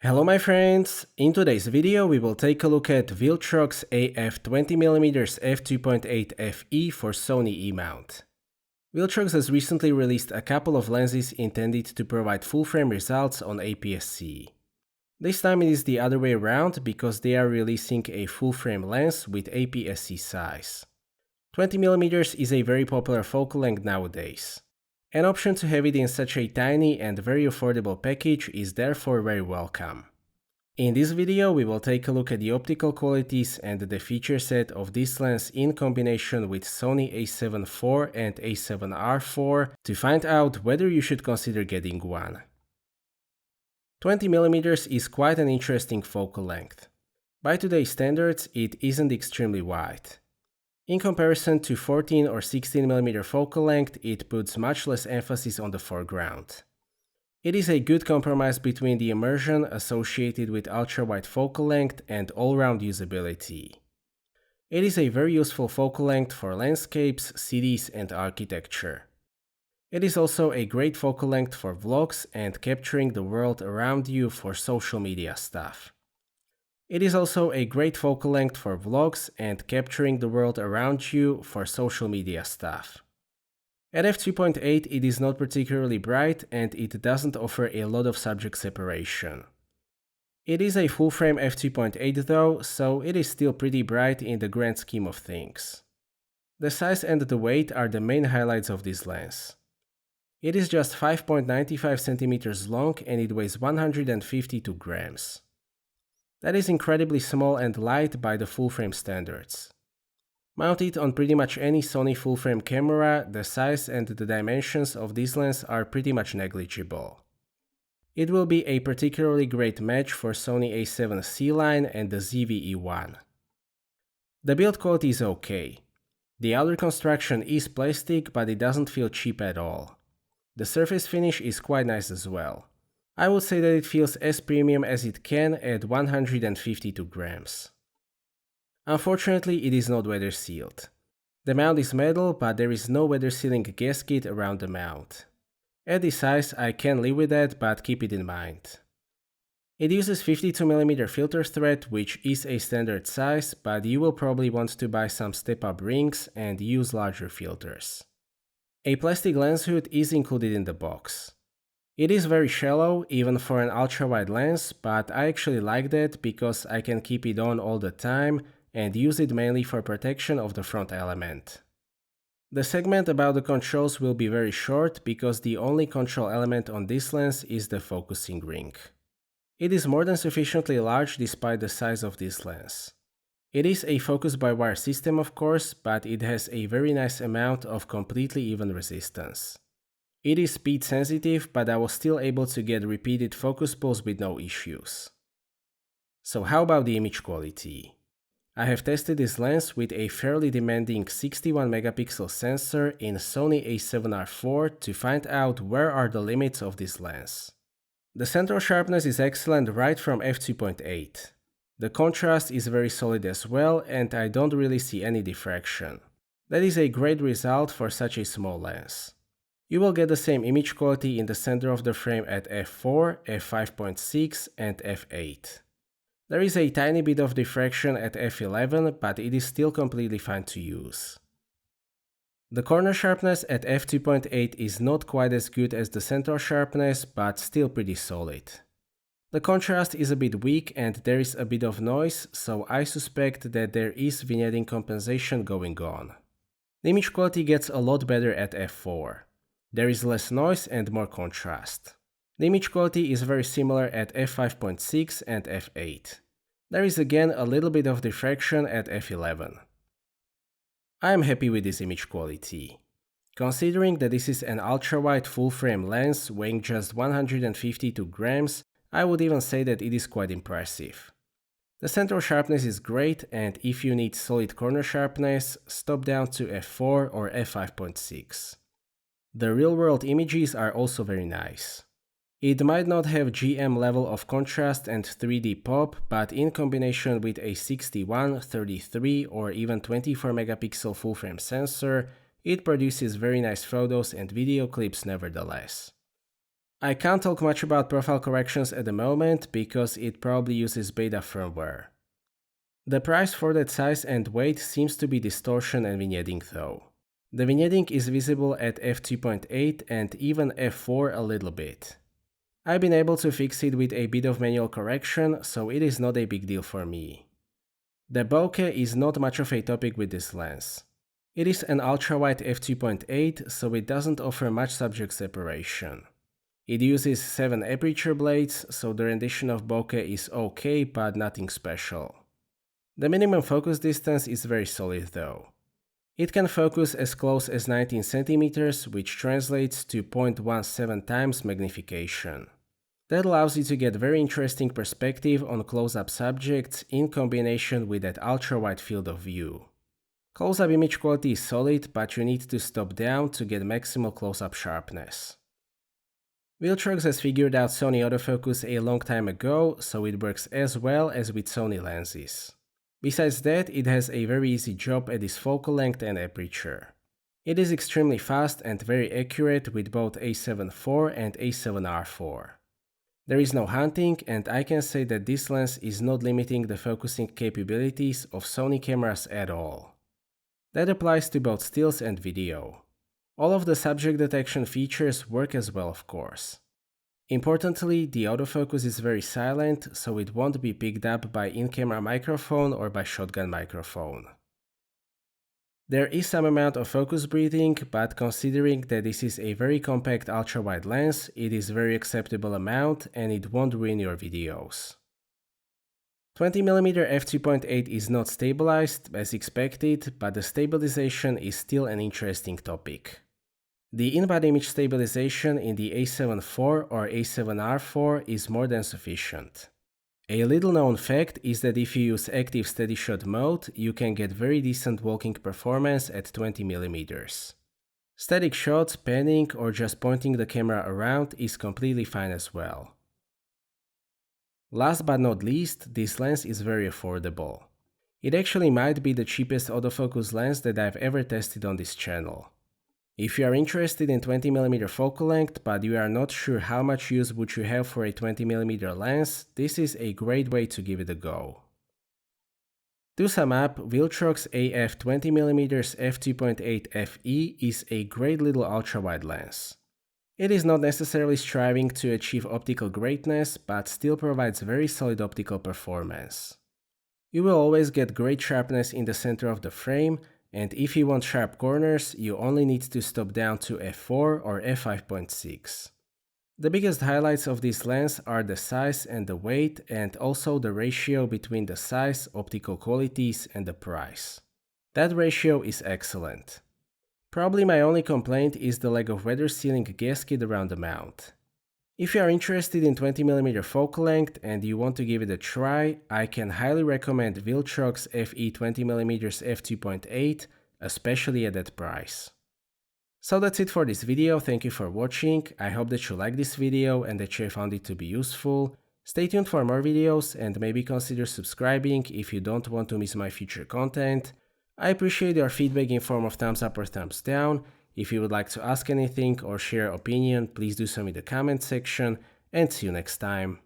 Hello my friends! In today's video we will take a look at Viltrox AF 20mm F2.8 FE for Sony E-mount. Viltrox has recently released a couple of lenses intended to provide full-frame results on APS-C. This time it is the other way around because they are releasing a full-frame lens with APS-C size. 20mm is a very popular focal length nowadays. An option to have it in such a tiny and very affordable package is therefore very welcome. In this video we will take a look at the optical qualities and the feature set of this lens in combination with Sony A7IV and A7R to find out whether you should consider getting one. 20mm is quite an interesting focal length. By today's standards it isn't extremely wide. In comparison to 14 or 16mm focal length, it puts much less emphasis on the foreground. It is a good compromise between the immersion associated with ultra-wide focal length and all-round usability. It is a very useful focal length for landscapes, cities, and architecture. It is also a great focal length for vlogs and capturing the world around you for social media stuff. It is also a great focal length for vlogs and capturing the world around you for social media stuff. At f2.8 it is not particularly bright and it doesn't offer a lot of subject separation. It is a full-frame f2.8 though, so it is still pretty bright in the grand scheme of things. The size and the weight are the main highlights of this lens. It is just 5.95 cm long and it weighs 152 grams. That is incredibly small and light by the full-frame standards. Mounted on pretty much any Sony full-frame camera, the size and the dimensions of this lens are pretty much negligible. It will be a particularly great match for Sony A7C line and the ZV-E1. The build quality is okay. The outer construction is plastic, but it doesn't feel cheap at all. The surface finish is quite nice as well. I would say that it feels as premium as it can at 152 grams. Unfortunately, it is not weather sealed. The mount is metal, but there is no weather sealing gasket around the mount. At this size, I can live with that, but keep it in mind. It uses 52mm filter thread, which is a standard size, but you will probably want to buy some step-up rings and use larger filters. A plastic lens hood is included in the box. It is very shallow, even for an ultra-wide lens, but I actually like that because I can keep it on all the time and use it mainly for protection of the front element. The segment about the controls will be very short because the only control element on this lens is the focusing ring. It is more than sufficiently large despite the size of this lens. It is a focus-by-wire system of course, but it has a very nice amount of completely even resistance. It is speed sensitive, but I was still able to get repeated focus pulls with no issues. So how about the image quality? I have tested this lens with a fairly demanding 61 megapixel sensor in Sony A7R IV to find out where are the limits of this lens. The central sharpness is excellent right from f2.8. The contrast is very solid as well and I don't really see any diffraction. That is a great result for such a small lens. You will get the same image quality in the center of the frame at f4, f5.6 and f8. There is a tiny bit of diffraction at f11, but it is still completely fine to use. The corner sharpness at f2.8 is not quite as good as the central sharpness, but still pretty solid. The contrast is a bit weak and there is a bit of noise, so I suspect that there is vignetting compensation going on. The image quality gets a lot better at f4. There is less noise and more contrast. The image quality is very similar at f5.6 and f8. There is again a little bit of diffraction at f11. I am happy with this image quality. Considering that this is an ultra-wide full-frame lens weighing just 152 grams, I would even say that it is quite impressive. The central sharpness is great and if you need solid corner sharpness, stop down to f4 or f5.6. The real-world images are also very nice. It might not have GM level of contrast and 3D pop, but in combination with a 61, 33 or even 24 megapixel full-frame sensor, it produces very nice photos and video clips nevertheless. I can't talk much about profile corrections at the moment because it probably uses beta firmware. The price for that size and weight seems to be distortion and vignetting though. The vignetting is visible at f2.8 and even f4 a little bit. I've been able to fix it with a bit of manual correction, so it is not a big deal for me. The bokeh is not much of a topic with this lens. It is an ultra-wide f2.8, so it doesn't offer much subject separation. It uses 7 aperture blades, so the rendition of bokeh is okay, but nothing special. The minimum focus distance is very solid though. It can focus as close as 19 cm, which translates to 0.17 times magnification. That allows you to get very interesting perspective on close-up subjects in combination with that ultra-wide field of view. Close-up image quality is solid, but you need to stop down to get maximal close-up sharpness. Viltrox has figured out Sony autofocus a long time ago, so it works as well as with Sony lenses. Besides that, it has a very easy job at its focal length and aperture. It is extremely fast and very accurate with both A7IV and A7R4. There is no hunting, and I can say that this lens is not limiting the focusing capabilities of Sony cameras at all. That applies to both stills and video. All of the subject detection features work as well, of course. Importantly, the autofocus is very silent, so it won't be picked up by in-camera microphone or by shotgun microphone. There is some amount of focus breathing, but considering that this is a very compact ultra-wide lens, it is very acceptable amount and it won't ruin your videos. 20mm F2.8 is not stabilized as expected, but the stabilization is still an interesting topic. The in-body image stabilization in the A7IV or A7R4 is more than sufficient. A little known fact is that if you use active steady shot mode, you can get very decent walking performance at 20mm. Static shots, panning or just pointing the camera around is completely fine as well. Last but not least, this lens is very affordable. It actually might be the cheapest autofocus lens that I've ever tested on this channel. If you are interested in 20mm focal length but you are not sure how much use would you have for a 20mm lens, this is a great way to give it a go. To sum up, Viltrox AF 20mm F2.8 FE is a great little ultra-wide lens. It is not necessarily striving to achieve optical greatness, but still provides very solid optical performance. You will always get great sharpness in the center of the frame, and if you want sharp corners, you only need to stop down to f4 or f5.6. The biggest highlights of this lens are the size and the weight, and also the ratio between the size, optical qualities, and the price. That ratio is excellent. Probably my only complaint is the lack of weather sealing gasket around the mount. If you are interested in 20mm focal length and you want to give it a try, I can highly recommend Viltrox FE 20mm f2.8, especially at that price. So that's it for this video, thank you for watching, I hope that you liked this video and that you found it to be useful. Stay tuned for more videos and maybe consider subscribing if you don't want to miss my future content. I appreciate your feedback in form of thumbs up or thumbs down. If you would like to ask anything or share your opinion, please do so in the comment section, and see you next time.